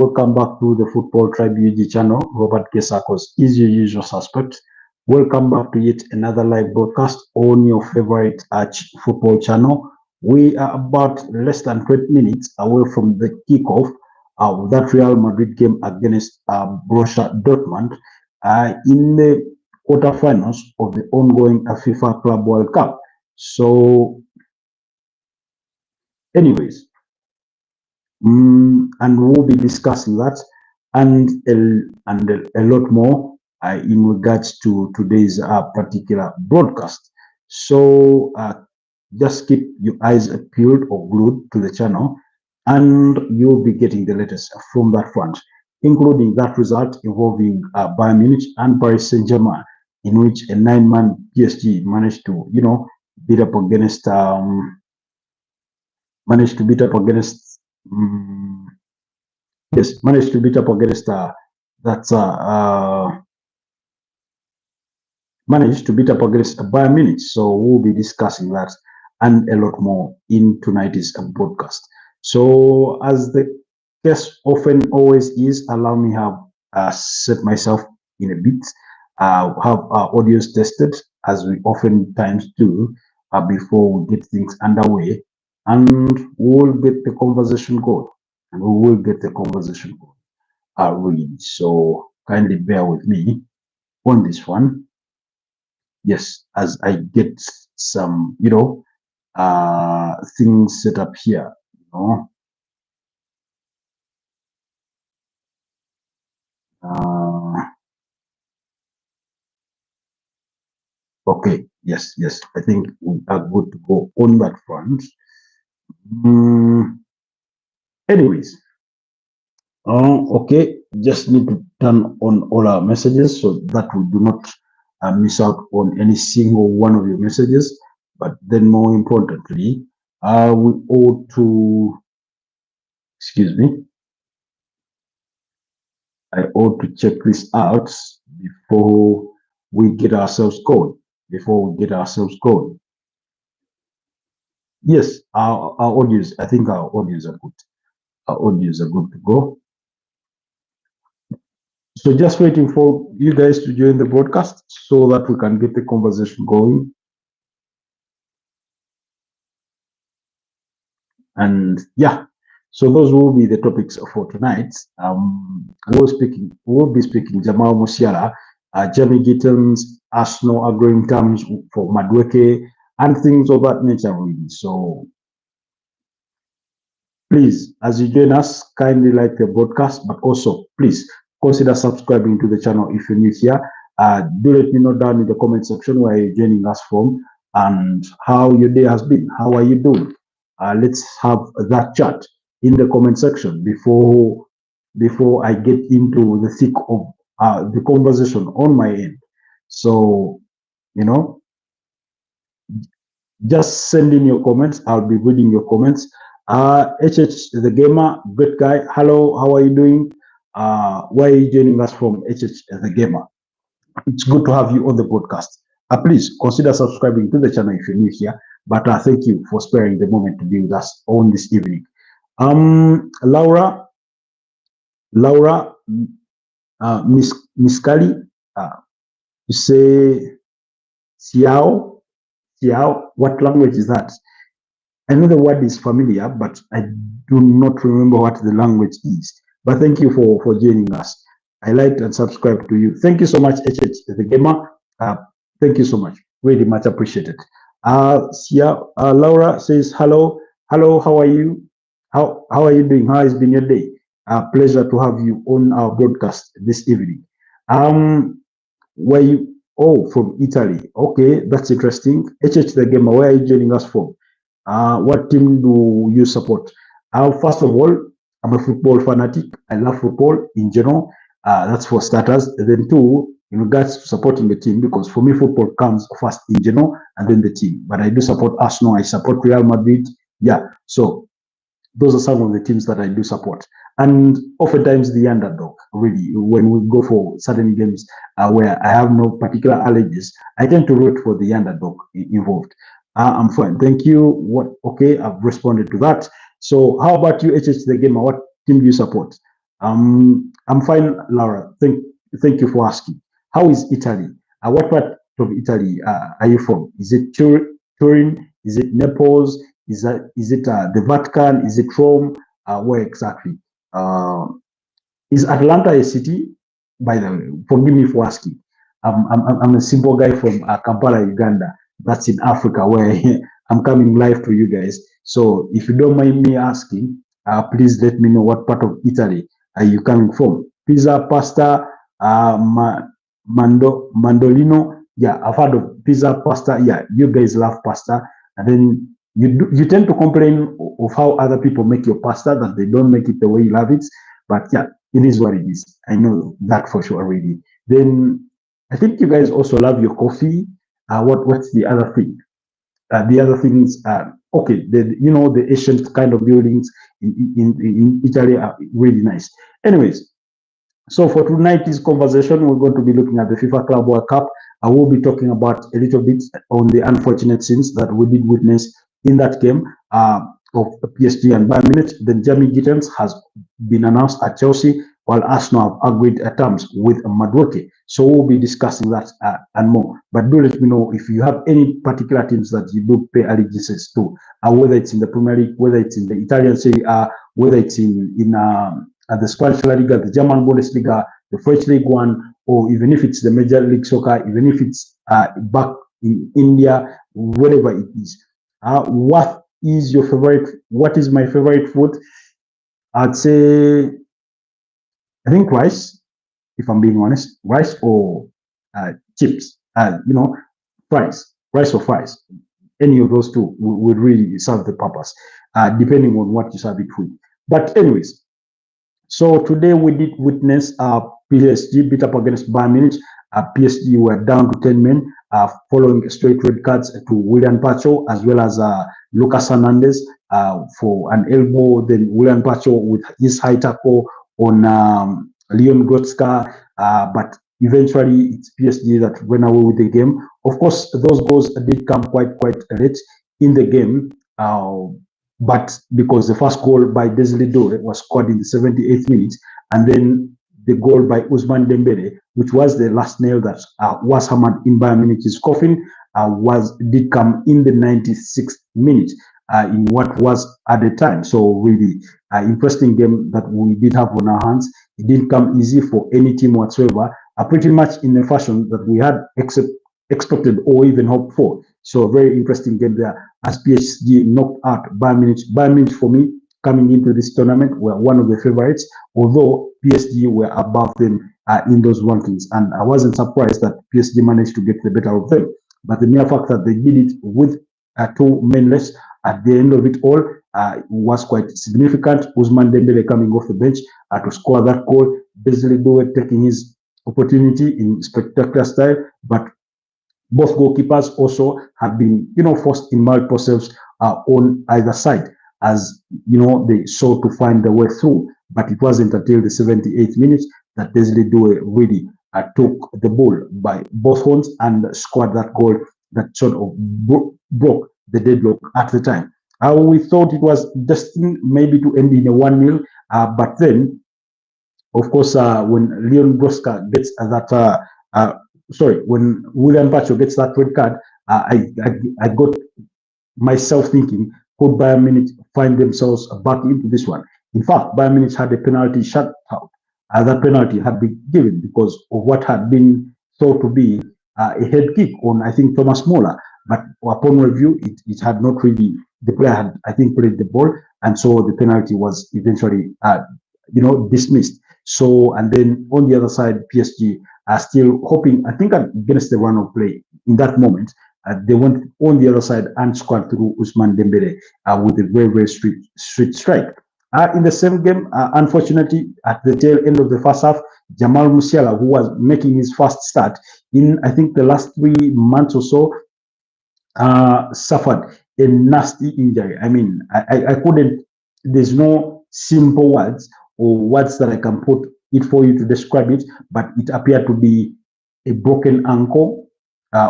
Welcome back to the Footballtribeug channel. Robert Kesakos is your usual suspect. Welcome back to yet another live broadcast on your favorite football channel. We are about less than 20 minutes away from the kickoff of that Real Madrid game against Borussia Dortmund in the quarterfinals of the ongoing FIFA Club World Cup. So, anyways, and we'll be discussing that and a lot more in regards to today's particular broadcast. So just keep your eyes peeled or glued to the channel, and you'll be getting the latest from that front, including that result involving Bayern Munich and Paris Saint-Germain, in which a 9-man PSG managed to, beat up against managed to beat up against Bayern Munich. So we'll be discussing that and a lot more in tonight's broadcast. So as the case often always is, allow me have set myself in a bit, have our audios tested as we oftentimes do before we get things underway, and we'll get the conversation going. Really. So kindly bear with me on this one. Yes, as I get some, things set up here, okay, yes, I think we are good to go on that front. Anyways, okay, just need to turn on all our messages so that we do not miss out on any single one of your messages. But then more importantly, we ought to, I ought to check this out before we get ourselves going. Yes, our audios, I think our audios are good. Our audios are good to go. So just waiting for you guys to join the broadcast so that we can get the conversation going. And yeah, so those will be the topics for tonight. We'll be speaking Jamal Musiala, Jamie Gittens, Arsenal agreeing terms for Madueke, and things of that nature really. So please, as you join us, kindly like the broadcast, but also please consider subscribing to the channel if you're new here. Do let me know down in the comment section where you're joining us from and how your day has been. How are you doing? Let's have that chat in the comment section before I get into the thick of the conversation on my end. So, just send in your comments. I'll be reading your comments. HH the Gamer, great guy. Hello, how are you doing? Where are you joining us from, HH the Gamer? It's good to have you on the broadcast. Please consider subscribing to the channel if you're new here. But thank you for sparing the moment to be with us on this evening. Laura, Miss Kali, you say Xiao. What language is that? I know the word is familiar, but I do not remember what the language is. But thank you for joining us. I liked and subscribed to you. Thank you so much, HH the Gamer. Thank you so much. Really much appreciated. Laura says hello. Hello, how are you? How are you doing? How has been your day? Pleasure to have you on our broadcast this evening. Where you? Oh, from Italy. Okay, that's interesting. HH the Gamer, where are you joining us from? What team do you support? First of all, I'm a football fanatic. I love football in general. That's for starters. And then two, in regards to supporting the team, because for me, football comes first in general and then the team. But I do support Arsenal. I support Real Madrid. Yeah, so those are some of the teams that I do support. And oftentimes the underdog, really, when we go for certain games where I have no particular allergies, I tend to root for the underdog involved. I'm fine. Thank you. Okay, I've responded to that. So how about you, HH the Gamer? What team do you support? I'm fine, Laura. Thank you for asking. How is Italy? What part of Italy are you from? Is it Turin? Is it Naples? Is it the Vatican? Is it Rome? Where exactly? Uh, is Atlanta a city? By the way, forgive me for asking. I'm a simple guy from Kampala, Uganda. That's in Africa, where I'm coming live to you guys. So if you don't mind me asking, please let me know what part of Italy are you coming from. Pizza, pasta, mandolino. Yeah, I've heard of pizza, pasta. Yeah, you guys love pasta. And then you tend to complain of how other people make your pasta, that they don't make it the way you love it. But yeah, it is what it is. I know that for sure already. Then I think you guys also love your coffee. What's the other thing? The other things are okay. The ancient kind of buildings in Italy are really nice. Anyways, so for tonight's conversation, we're going to be looking at the FIFA Club World Cup. I will be talking about a little bit on the unfortunate scenes that we did witness in that game of PSG and Bayern Munich. Then Jamie Gittens has been announced at Chelsea, while Arsenal have agreed terms with Madueke. So we'll be discussing that and more. But do let me know if you have any particular teams that you do pay allegiances to, whether it's in the Premier League, whether it's in the Italian Serie A, whether it's in the Spanish La Liga, the German Bundesliga, the French League One, or even if it's the Major League Soccer, even if it's back in India, whatever it is. What is your favorite? What is my favorite food? I'd say, I think rice, if I'm being honest, rice or chips, rice or fries. Any of those two would really serve the purpose, depending on what you serve it with. But anyways, so today we did witness PSG beat up against Bayern Munich. PSG were down to 10 men following straight red cards to William Pacho as well as Lucas Hernandez for an elbow. Then William Pacho with his high tackle on Leon Goretzka, but eventually it's PSG that ran away with the game. Of course, those goals did come quite late in the game. But because the first goal by Desiree Doué was scored in the 78th minute, and then the goal by Ousmane Dembele, which was the last nail that was hammered in Bayern Munich's coffin, did come in the 96th minute in what was at the time. So really interesting game that we did have on our hands. It didn't come easy for any team whatsoever, pretty much in a fashion that we had expected or even hoped for. So a very interesting game there as PSG knocked out Bayern Munich. Bayern Munich, for me, coming into this tournament, were one of the favorites, although PSG were above them in those rankings. And I wasn't surprised that PSG managed to get the better of them. But the mere fact that they did it with two men less at the end of it all was quite significant. Ousmane Dembele coming off the bench to score that goal. Desiree Doué taking his opportunity in spectacular style, but both goalkeepers also have been, forced in multiple saves on either side, as they sought to find the way through. But it wasn't until the 78th minute that Desiree Doué really took the ball by both hands and scored that goal that sort of broke the deadlock at the time. We thought it was destined maybe to end in a 1-0, but then, of course, when Leon Goretzka gets that when William Pacho gets that red card, I got myself thinking, could Bayern Munich find themselves back into this one? In fact, Bayern Munich had a penalty shut out. That penalty had been given because of what had been thought to be a head kick on, I think, Thomas Muller. But upon review, it had not really, the player had, I think, played the ball, and so the penalty was eventually, dismissed. So, and then on the other side, PSG are still hoping, I think, against the run of play in that moment. They went on the other side and scored through Ousmane Dembele with a very straight strike. In the same game, unfortunately, at the tail end of the first half, Jamal Musiala, who was making his first start in, I think, the last 3 months or so, suffered a nasty injury. I mean, I couldn't, there's no simple words or words that I can put it for you to describe it, but it appeared to be a broken ankle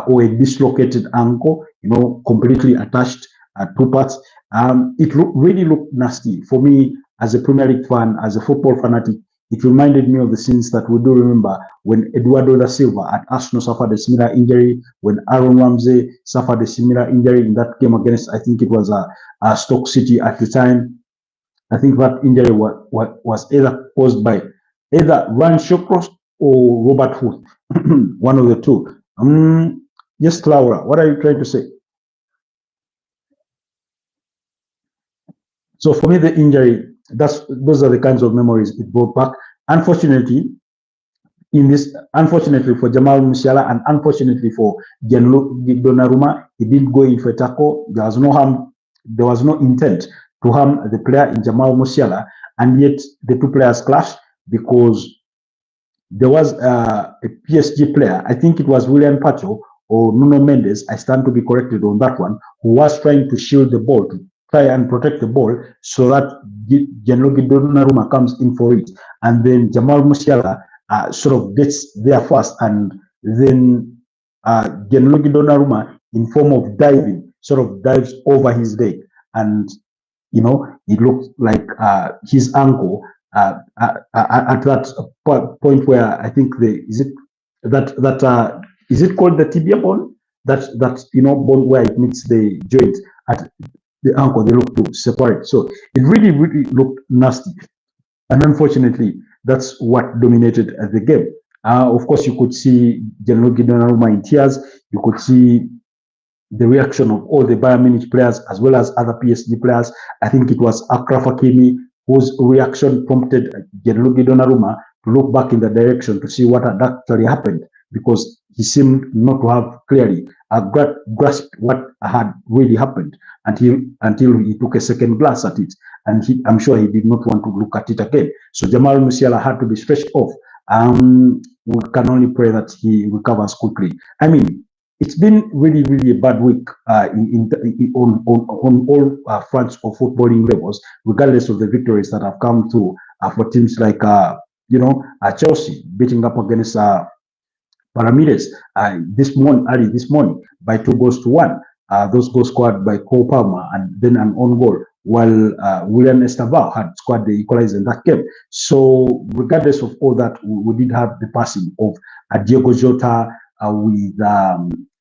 or a dislocated ankle, completely attached 2 parts. It really looked nasty for me as a Premier League fan, as a football fanatic. it reminded me of the scenes that we do remember when Eduardo da Silva at Arsenal suffered a similar injury, when Aaron Ramsey suffered a similar injury in that game against, I think it was a Stoke City at the time. I think that injury was either caused by either Ryan Shawcross or Robert Huth, one of the two. Yes, Laura, what are you trying to say? So for me, the injury, those are the kinds of memories it brought back. Unfortunately, unfortunately for Jamal Musiala and unfortunately for Gianluigi Donnarumma, he didn't go in for a tackle. There was no harm, there was no intent to harm the player in Jamal Musiala, and yet the two players clashed because there was a PSG player, I think it was William Pacho or Nuno Mendes, I stand to be corrected on that one, who was trying to shield the ball, to try and protect the ball so that Gianluigi Donnarumma comes in for it. And then Jamal Musiala sort of gets there first, and then Gianluigi Donnarumma, in form of diving, sort of dives over his leg. And, you know, it looked like his ankle at that point where I think is it called the tibia bone? That you know, bone where it meets the joint at the ankle, they look to separate. So it really looked nasty, and unfortunately, that's what dominated the game. Of course, you could see Gianluigi Donnarumma in tears. You could see the reaction of all the Bayern Munich players as well as other PSG players. I think it was Akraf Hakimi whose reaction prompted Gianluigi Donnarumma to look back in the direction to see what had actually happened, because he seemed not to have clearly grasped what had really happened until he took a second glance at it. And I'm sure he did not want to look at it again. So Jamal Musiala had to be stretched off. We can only pray that he recovers quickly. I mean, it's been really, really a bad week on all fronts of footballing levels, regardless of the victories that have come through for teams like, Chelsea beating up against Pyramides early this morning by 2-1. Those goals scored by Cole Palmer and then an own goal, while William Estaval had scored the equalizer in that game. So regardless of all that, we did have the passing of Diego Jota with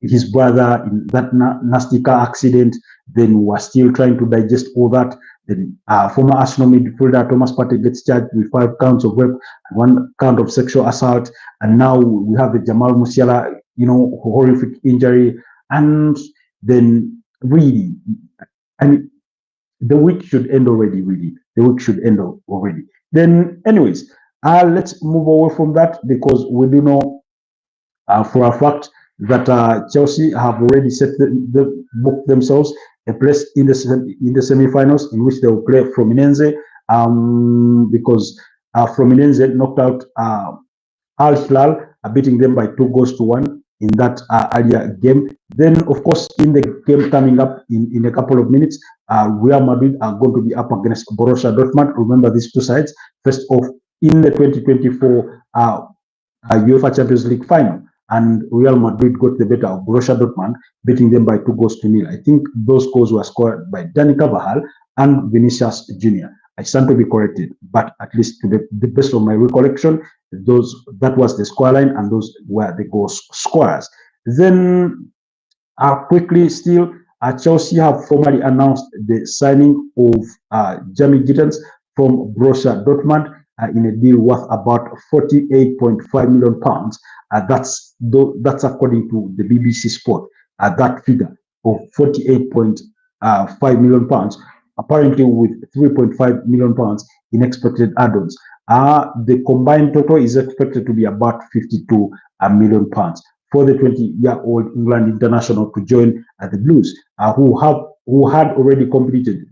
his brother in that nasty car accident. Then we were still trying to digest all that. Then former Arsenal midfielder Thomas Partey gets charged with 5 counts of rape and 1 count of sexual assault. And now we have the Jamal Musiala, horrific injury. And then really, I mean, the week should end already, really. The week should end already. Then, anyways, let's move away from that, because we do know for a fact that Chelsea have already set booked themselves a place in the semi-finals, in which they will play Fluminense, because Fluminense knocked out Al Hilal, beating them by 2-1 in that earlier game. Then, of course, in the game coming up in a couple of minutes, Real Madrid are going to be up against Borussia Dortmund. Remember these two sides first off in the 2024 UEFA Champions League final, and Real Madrid got the better of Borussia Dortmund, beating them by 2-0. I think those goals were scored by Dani Carvajal and Vinicius Jr. I stand to be corrected, but at least to the best of my recollection, that was the scoreline, and those were the goal scorers. Then, quickly still, Chelsea have formally announced the signing of Jamie Gittens from Borussia Dortmund in a deal worth about £48.5 million. That's according to the BBC Sport. That figure of £48.5 million, apparently with £3.5 million in expected add-ons. The combined total is expected to be about £52 million for the 20-year-old England international to join the Blues, who had already completed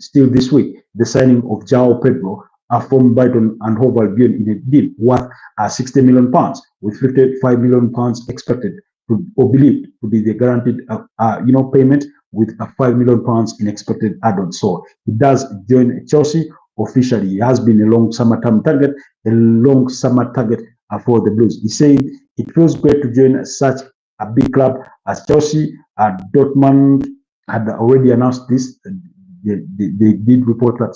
still this week the signing of João Pedro from Brighton and Hove Albion in a deal worth £60 million, with £55 million expected or believed to be the guaranteed payment, with £5 million in expected add-ons. So he does join Chelsea officially. He has been a long summer target for the Blues. He said it feels great to join such a big club as Chelsea. Dortmund had already announced this they did report that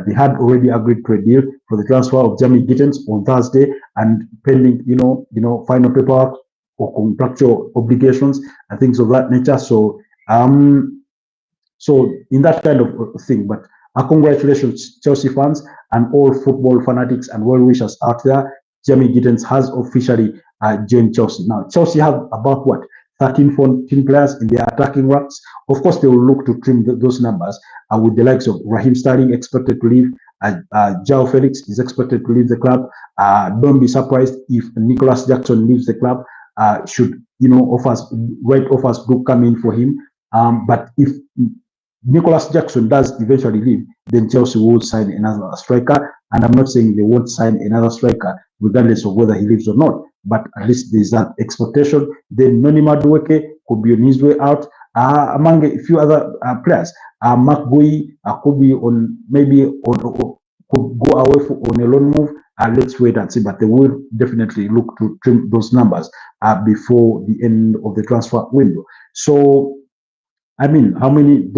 they had already agreed to a deal for the transfer of Jamie Gittens on Thursday, and pending, final paperwork or contractual obligations and things of that nature. So, so in that kind of thing, but congratulations, Chelsea fans and all football fanatics and well-wishers out there. Jamie Gittens has officially joined Chelsea. Now, Chelsea have about 13, 14 players in their attacking ranks. Of course, they will look to trim those numbers with the likes of Raheem Sterling expected to leave. Joao Felix is expected to leave the club. Don't be surprised if Nicholas Jackson leaves the club. Should right offers do come in for him. But if Nicholas Jackson does eventually leave, then Chelsea will sign another striker. And I'm not saying they won't sign another striker, regardless of whether he leaves or not. But at least there's that expectation. Then Noni Madueke could be on his way out. Among a few other players, Mark Gui could be could go away on a loan move. Let's wait and see. But they will definitely look to trim those numbers before the end of the transfer window. So, I mean, how many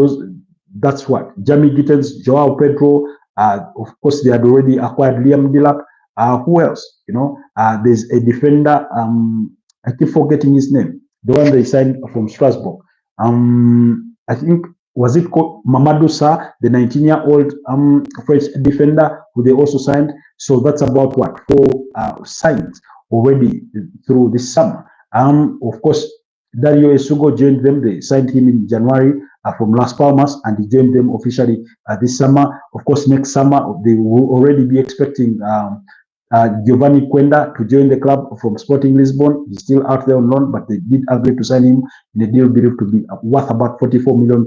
that's what Jamie Gittens, Joao Pedro. Of course, they had already acquired Liam Delap. Who else? There's a defender. I keep forgetting his name. The one they signed from Strasbourg. I think was it called Mamadou Sarr, the 19-year-old French defender who they also signed. So that's about 4 signings already through this summer. Of course, Dario Esugo joined them. They signed him in January from Las Palmas, and he joined them officially this summer. Of course, next summer they will already be expecting Giovanni Quenda to join the club from Sporting Lisbon. He's still out there on loan, but they did agree to sign him in a deal believed to be worth about £44 million.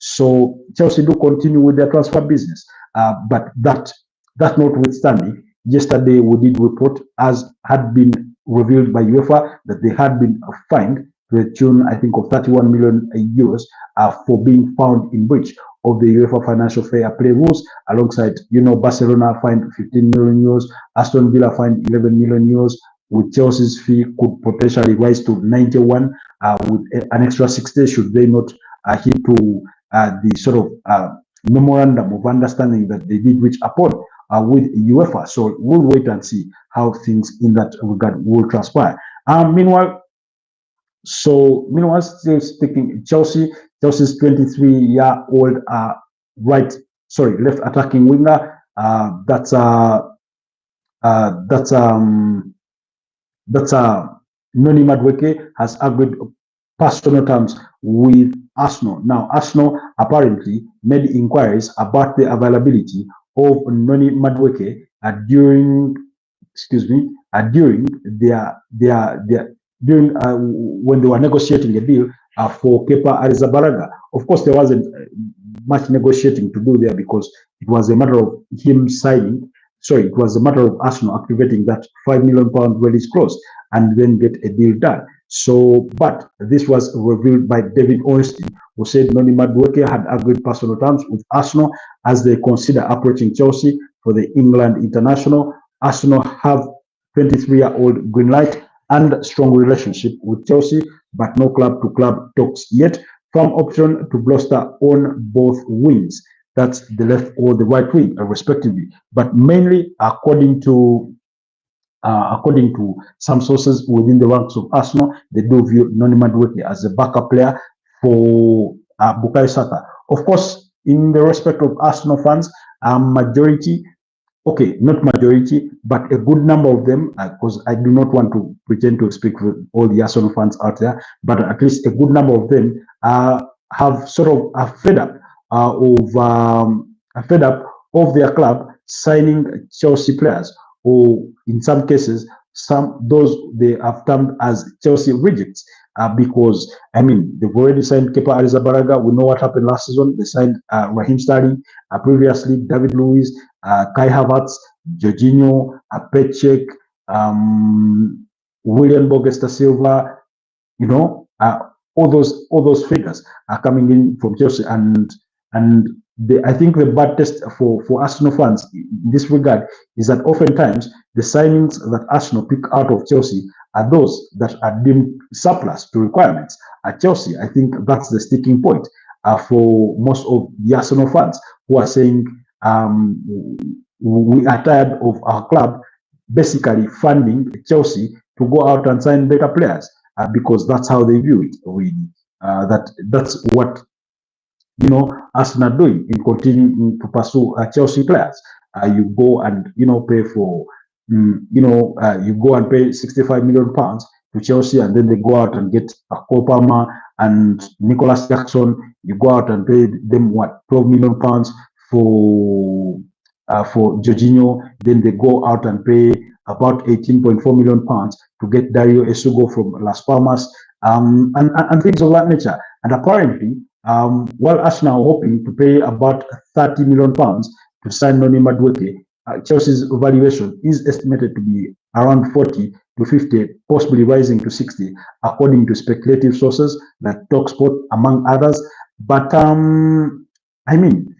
So Chelsea do continue with their transfer business. But that notwithstanding, yesterday we did report, as had been revealed by UEFA, that they had been fined to the tune, I think, of 31 million euros for being found in breach of the UEFA financial fair play rules, alongside, Barcelona fined 15 million euros, Aston Villa fined 11 million euros, with Chelsea's fee could potentially rise to 91, with an extra 60 should they not adhere to the sort of memorandum of understanding that they did reach upon with UEFA. So we'll wait and see how things in that regard will transpire. Meanwhile, still speaking, Chelsea's 23-year-old left attacking winger. That's Noni Madueke has agreed personal terms with Arsenal. Now, Arsenal apparently made inquiries about the availability of Noni Madueke during when they were negotiating a deal for Kepa Arrizabalaga. Of course, there wasn't much negotiating to do there, because it was a matter of him signing. Sorry, it was a matter of Arsenal activating that £5 million release clause and then get a deal done. So, but this was revealed by David Ornstein, who said Noni Madueke had agreed personal terms with Arsenal as they consider approaching Chelsea for the England international. Arsenal have 23-year-old green light and strong relationship with Chelsea, but no club-to-club talks yet. Firm option to bluster on both wings. That's the left or the right wing, respectively. But mainly, according to some sources within the ranks of Arsenal, they do view Noni Madueke as a backup player for Bukayo Saka. Of course, in the respect of Arsenal fans, not majority, but a good number of them, because I do not want to pretend to speak for all the Arsenal fans out there, but at least a good number of them have sort of fed up of their club signing Chelsea players, or in some cases, those they have termed as Chelsea rejects, because they've already signed Kepa Arrizabalaga. We know what happened last season. They signed Raheem Sterling, previously David Luiz, Kai Havertz, Jorginho, Petchek, William Borges Silva. All those figures are coming in from Chelsea, and I think the bad test for Arsenal fans in this regard is that oftentimes the signings that Arsenal pick out of Chelsea are those that are deemed surplus to requirements at Chelsea. I think that's the sticking point. for most of the Arsenal fans who are saying we are tired of our club basically funding Chelsea to go out and sign better players because that's how they view it. Really, that's what Arsenal doing in continuing to pursue Chelsea players. You go and pay for you go and pay 65 million pounds to Chelsea, and then they go out and get a Cole Palmer and Nicholas Jackson. You go out and pay them what 12 million pounds for Jorginho. Then they go out and pay about 18.4 million pounds to get Dario Esugo from Las Palmas, and things of that nature. And apparently, while Arsenal are hoping to pay about 30 million pounds to sign Noni Madueke, Chelsea's valuation is estimated to be around 40 to 50, possibly rising to 60, according to speculative sources like TalkSport, among others. But I mean,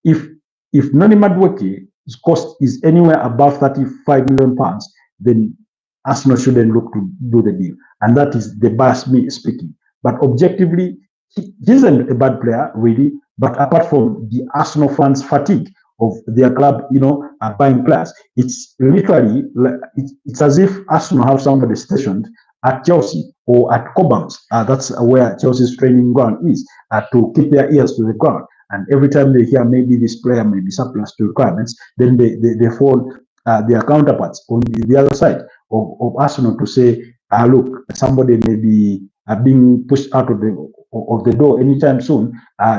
if Noni Madueke's cost is anywhere above 35 million pounds, then Arsenal shouldn't look to do the deal, and that is the bias me speaking. But objectively, he isn't a bad player, really. But apart from the Arsenal fans' fatigue of their club, buying players, it's literally it's as if Arsenal have somebody stationed at Chelsea or at Cobhams. That's where Chelsea's training ground is, to keep their ears to the ground. And every time they hear maybe this player may be surplus to requirements, then they phone their counterparts on the other side of Arsenal to say, look, somebody may be being pushed out of the door anytime soon.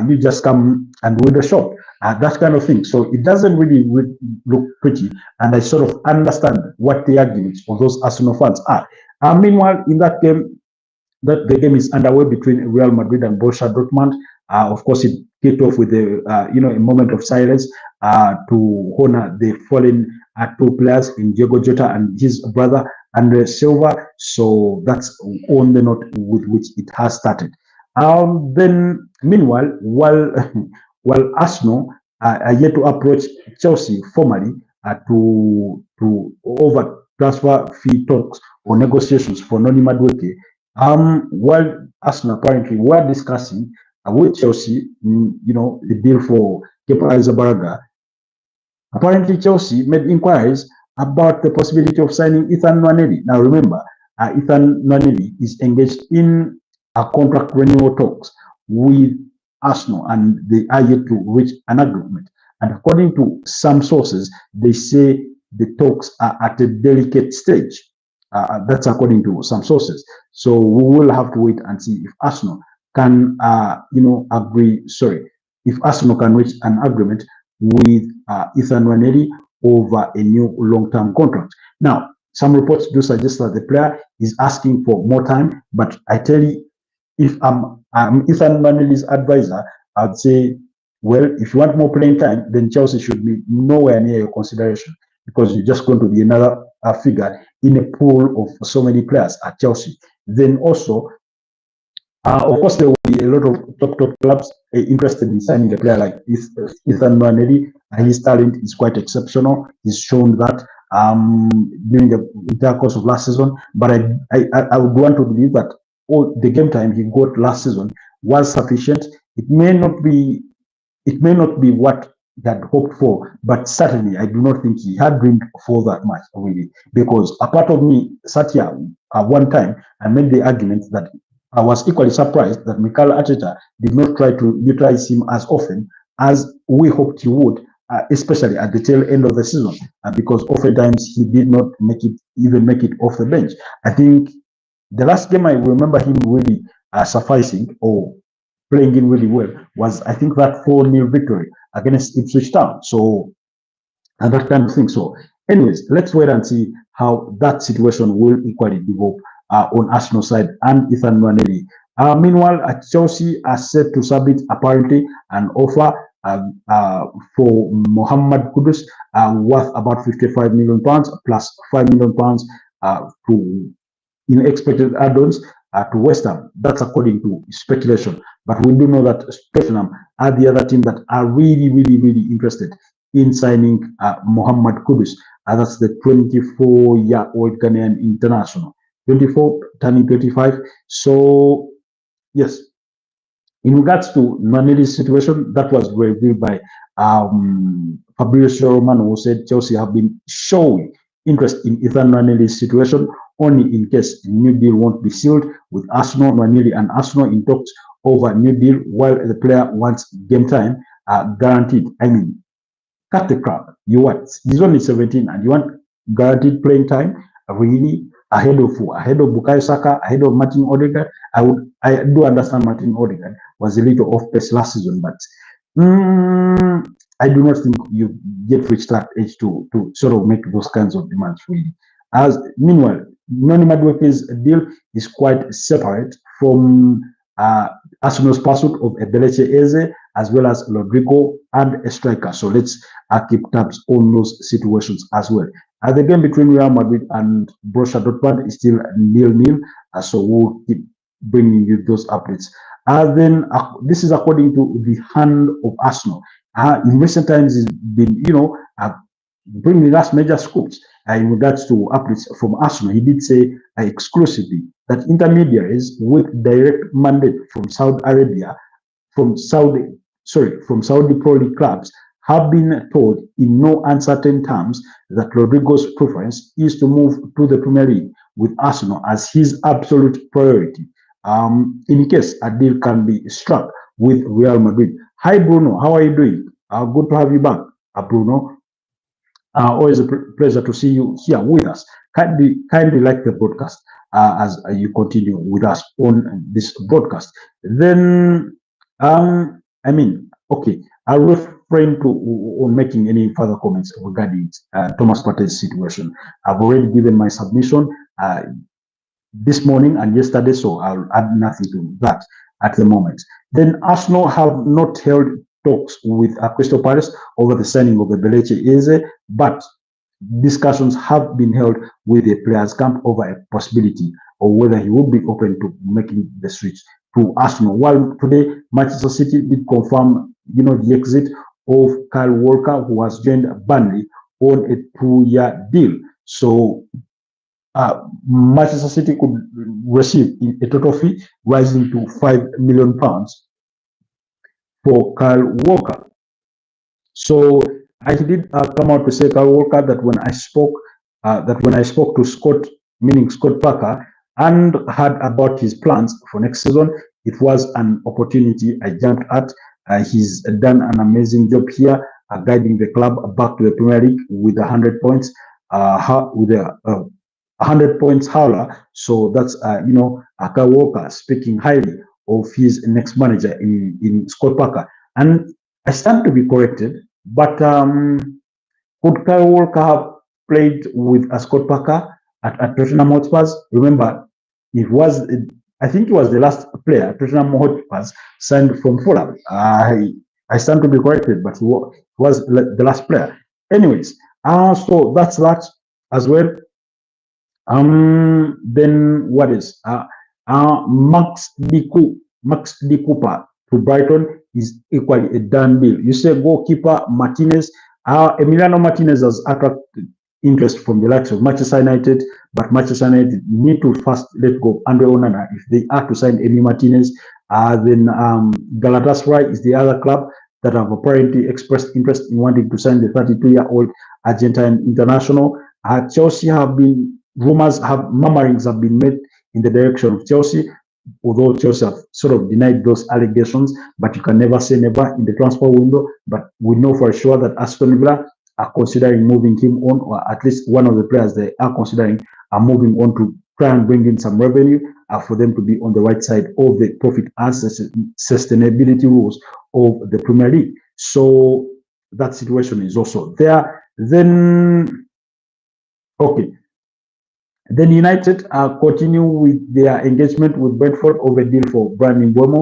You just come and win the shop. That kind of thing. So it doesn't really look pretty. And I sort of understand what the arguments of those Arsenal fans are. Meanwhile, in that game, the game is underway between Real Madrid and Borussia Dortmund. Of course, it kicked off with a moment of silence to honor the fallen two players in Diego Jota and his brother Andre Silva. So that's on the note with which it has started. Then, meanwhile, while Arsenal are yet to approach Chelsea formally to over transfer fee talks or negotiations for Noni Madueke, while Arsenal apparently were discussing with Chelsea, the deal for Kepa Arrizabalaga, apparently Chelsea made inquiries about the possibility of signing Ethan Nwaneri. Now remember, Ethan Nwaneri is engaged in a contract renewal talks with Arsenal, and they are yet to reach an agreement. And according to some sources, they say the talks are at a delicate stage. That's according to some sources. So we will have to wait and see if Arsenal can, agree. Sorry, if Arsenal can reach an agreement with Ethan Nwaneri over a new long-term contract. Now, some reports do suggest that the player is asking for more time, but I tell you, if I'm Ethan Nwaneri's advisor, I'd say, well, if you want more playing time, then Chelsea should be nowhere near your consideration, because you're just going to be another figure in a pool of so many players at Chelsea. Then also, of course, there will be a lot of top clubs interested in signing a player like Ethan Nwaneri. His talent is quite exceptional. He's shown that during the entire course of last season. But I would want to believe that all the game time he got last season was sufficient. It may not be what he had hoped for, but certainly I do not think he had dreamed for that much really. Because a part of me sat here at one time and made the argument that I was equally surprised that Mikel Arteta did not try to utilize him as often as we hoped he would, especially at the tail end of the season, because oftentimes he did not make it off the bench. I think the last game I remember him really sufficing or playing in really well was, I think, that 4-0 victory against Ipswich Town. So, and that kind of thing. So, anyways, let's wait and see how that situation will equally develop on Arsenal side and Ethan Nwaneri. Meanwhile, at Chelsea are set to submit apparently an offer for Mohamed Kudus worth about 55 million pounds plus 5 million pounds to in expected add-ons to West Ham. That's according to speculation. But we do know that Tottenham are the other team that are really interested in signing Mohamed Kudus. That's the 24-year-old Ghanaian international. 24, turning 25. So, yes, In regards to Nwaneri's situation, that was revealed by Fabrizio Romano, who said Chelsea have been showing interest in Ethan Nwaneri's situation only in case a new deal won't be sealed with Arsenal. Nwaneri and Arsenal in talks over a new deal, while the player wants game time guaranteed. I mean, cut the crap. You want? He's only 17 and you want guaranteed playing time? Really? Ahead of Bukayo Saka, ahead of Martin Odegaard? I do understand Martin Odegaard was a little off pace last season, but I do not think you get reached that age to sort of make those kinds of demands really. As meanwhile, Noni Madueke's deal is quite separate from Arsenal's pursuit of Ebeleche Eze as well as Rodrigo and a striker. So let's keep tabs on those situations as well. The game between Real Madrid and Borussia Dortmund is still 0-0, so we'll keep bringing you those updates. Then this is according to the hand of Arsenal. In recent times, it's been, bringing us major scoops in regards to updates from Arsenal. He did say exclusively that intermediaries with direct mandate from Saudi Arabia, from Saudi Pro League clubs, have been told in no uncertain terms that Rodrigo's preference is to move to the Premier League with Arsenal as his absolute priority. In case a deal can be struck with Real Madrid. Hi Bruno, how are you doing? Good to have you back, Bruno. Always a pleasure to see you here with us. Kindly like the broadcast as you continue with us on this broadcast. Then, okay, I'll refrain on making any further comments regarding Thomas Partey's situation. I've already given my submission this morning and yesterday, so I'll add nothing to that at the moment. Then Arsenal have not held talks with Crystal Palace over the signing of Ebeleche Eze, but discussions have been held with the players' camp over a possibility of whether he would be open to making the switch to Arsenal. While today Manchester City did confirm, the exit of Kyle Walker, who has joined Burnley on a 2-year deal. So Manchester City could receive a total fee rising to £5 million for Kyle Walker. So I did come out to say, Kyle Walker, that when I spoke to Scott, meaning Scott Parker, and heard about his plans for next season, it was an opportunity I jumped at. He's done an amazing job here, guiding the club back to the Premier League with 100 points, with a 100 points howler. So that's Kyle Walker speaking highly of his next manager in Scott Parker. And I stand to be corrected, but could Kyle Walker have played with Scott Parker at Tottenham Hotspur? Remember, I think he was the last player Tottenham Hotspur signed from Fulham. I stand to be corrected, but he was the last player. Anyways, so that's that as well. Then what is Max D. Cooper to Brighton is equally a done deal. You say goalkeeper Martinez. Emiliano Martinez has attracted interest from the likes of Manchester United, but Manchester United need to first let go of Andre Onana if they are to sign Emi Martinez. Then Galatasaray is the other club that have apparently expressed interest in wanting to sign the 32-year-old Argentine international. Chelsea murmurings have been made in the direction of Chelsea, although Chelsea have sort of denied those allegations, but you can never say never in the transfer window. But we know for sure that Aston Villa are considering moving him on, or at least one of the players they are considering are moving on to try and bring in some revenue for them to be on the right side of the profit and sustainability rules of the Premier League. So that situation is also there. Then, okay. Then United continue with their engagement with Brentford over a deal for Brandon Mbeumo.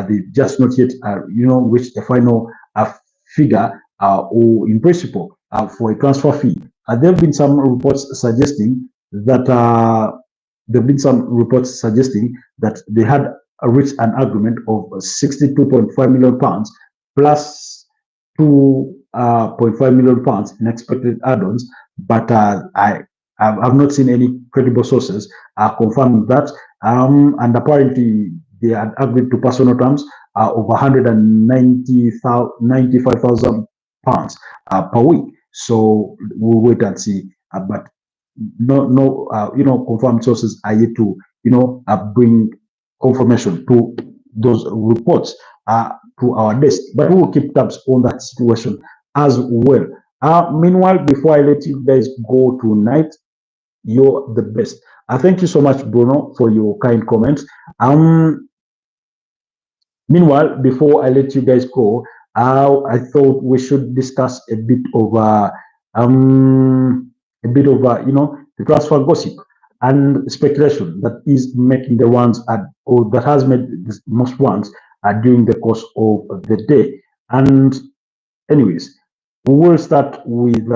They just not yet, reached the final figure or in principle for a transfer fee. There have been some reports suggesting that they had reached an agreement of £62.5 million plus £2.5 million in expected add-ons, but I've not seen any credible sources confirming that. And apparently they had agreed to personal terms of 195,000 pounds per week. So we'll wait and see. But no, confirmed sources are yet to, bring confirmation to those reports to our desk. But we will keep tabs on that situation as well. Meanwhile, before I let you guys go tonight, you're the best. Thank you so much, Bruno, for your kind comments. Meanwhile, before I let you guys go, I thought we should discuss a bit of the transfer gossip and speculation that is making the rounds or that has made the most rounds during the course of the day. And anyways, we will start with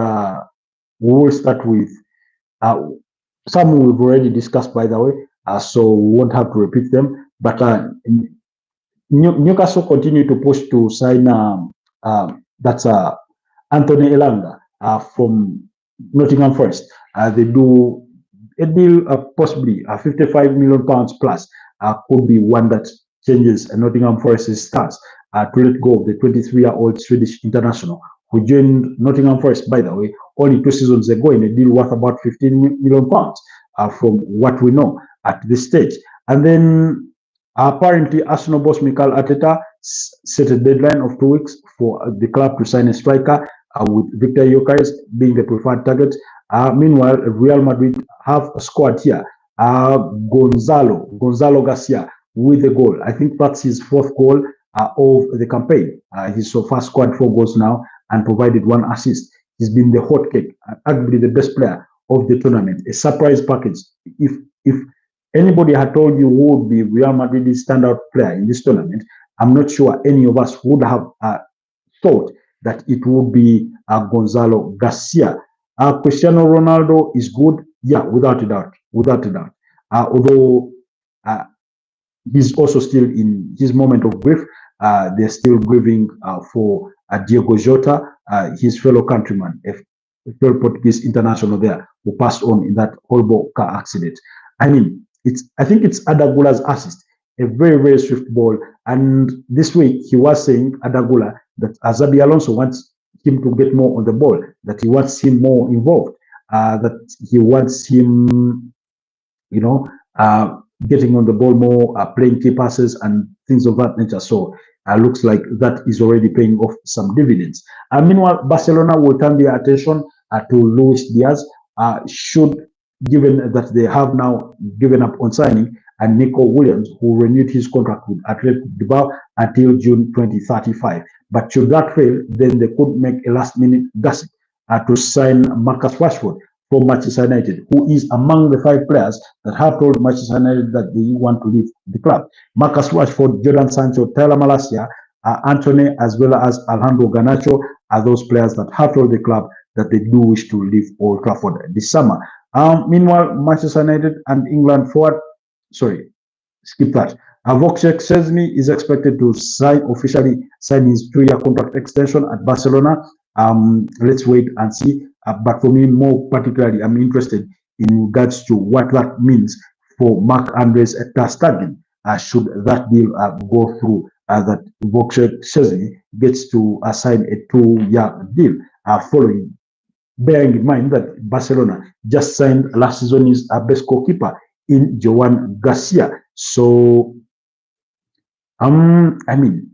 some we've already discussed, by the way, so we won't have to repeat them. But Newcastle continue to push to sign that's Anthony Elanga from Nottingham Forest. They do a deal, possibly 55 million pounds plus, could be one that changes Nottingham Forest's stance to let go of the 23-year-old Swedish international who joined Nottingham Forest, by the way, only 2 seasons ago in a deal worth about 15 million pounds from what we know at this stage. And then apparently Arsenal boss Mikel Arteta set a deadline of 2 weeks for the club to sign a striker, with Victor Gyökeres being the preferred target. Meanwhile, Real Madrid have a squad here. Gonzalo Garcia with a goal. I think that's his 4th goal of the campaign. He's so far scored 4 goals now and provided 1 assist. He's been the hot cake, arguably the best player of the tournament. A surprise package. If anybody had told you who would be Real Madrid's standout player in this tournament, I'm not sure any of us would have thought that it would be Gonzalo Garcia. Cristiano Ronaldo is good, yeah, without a doubt. Although he's also still in his moment of grief. They're still grieving for Diego Jota, his fellow countryman, a fellow Portuguese international there, who passed on in that horrible car accident. I think it's Adagula's assist, a very, very swift ball. And this week he was saying, Adagula, that Xabi Alonso wants him to get more on the ball, that he wants him more involved, that he wants him, getting on the ball more, playing key passes and things of that nature. So looks like that is already paying off some dividends. Meanwhile, Barcelona will turn their attention to Luis Diaz, given that they have now given up on signing and Nico Williams, who renewed his contract with Athletic Bilbao until June 2035. But should that fail, then they could make a last-minute gasp to sign Marcus Rashford from Manchester United, who is among the 5 players that have told Manchester United that they want to leave the club. Marcus Rashford, Jordan Sancho, Tyler Malacia, Antony, as well as Alejandro Garnacho are those players that have told the club that they do wish to leave Old Trafford this summer. Meanwhile, Manchester United and England forward, skip that. Wojciech Szczesny is expected to officially sign his 2-year contract extension at Barcelona. Let's wait and see. But for me, more particularly, I'm interested in regards to what that means for Marc-André ter Stegen. Should that deal go through, that Wojciech Szczesny gets to sign a 2-year deal, following, bearing in mind that Barcelona just signed last season's best goalkeeper in Joan Garcia. So,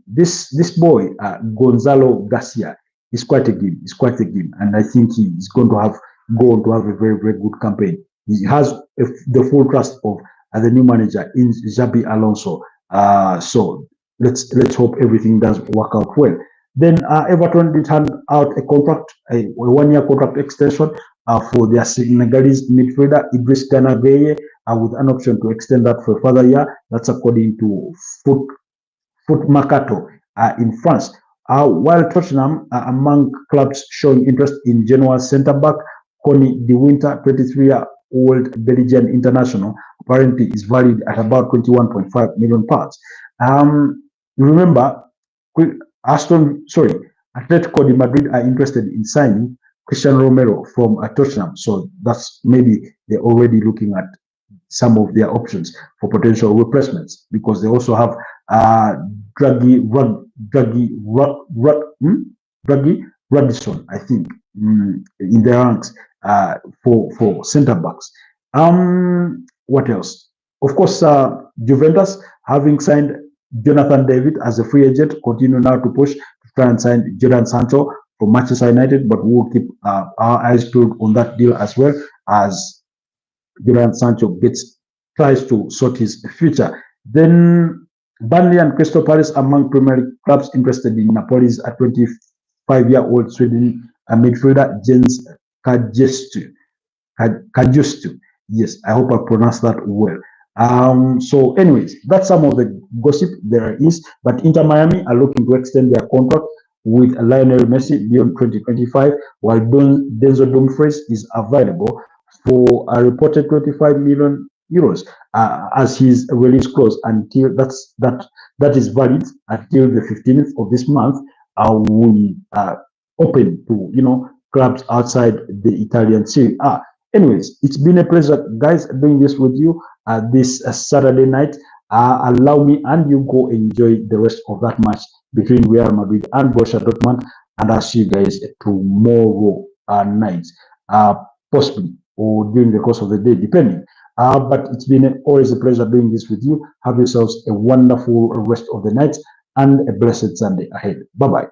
this boy Gonzalo Garcia is quite a game. And I think he is going to have a very, very good campaign. He has the full trust of the new manager in Xabi Alonso. So let's hope everything does work out well. Then Everton did hand out a 1-year contract extension for their Senegalese midfielder Idriss Gana Gueye, with an option to extend that for a further year. That's according to Foot Mercato in France. While Tottenham among clubs showing interest in Genoa centre-back Conny de Winter, 23-year-old Belgian international, apparently is valued at about 21.5 million pounds. Remember, Atletico de Madrid are interested in signing Cristiano Romero from Tottenham, so that's maybe they're already looking at some of their options for potential replacements, because they also have Draghi Radisson, I think, in the ranks for centre backs. What else? Of course, Juventus, having signed Jonathan David as a free agent, continue now to push to try and sign Jadon Sancho from Manchester United, but we'll keep our eyes peeled on that deal as well as Jadon Sancho tries to sort his future. Then Burnley and Crystal Palace among Premier League clubs interested in Napoli's 25-year-old Sweden midfielder Jens Kajustu. Yes, I hope I pronounced that well. So anyways, that's some of the gossip there is, but Inter Miami are looking to extend their contract with Lionel Messi beyond 2025, while Denzel Dumfries is available for a reported 25 million euros as his release clause until that is valid until the 15th of this month. We open to clubs outside the Italian Serie A. Anyways, it's been a pleasure, guys, doing this with you this Saturday night. Allow me and you go enjoy the rest of that match between Real Madrid and Borussia Dortmund, and I'll see you guys tomorrow night, possibly, or during the course of the day, depending. But it's been always a pleasure doing this with you. Have yourselves a wonderful rest of the night and a blessed Sunday ahead. Bye-bye.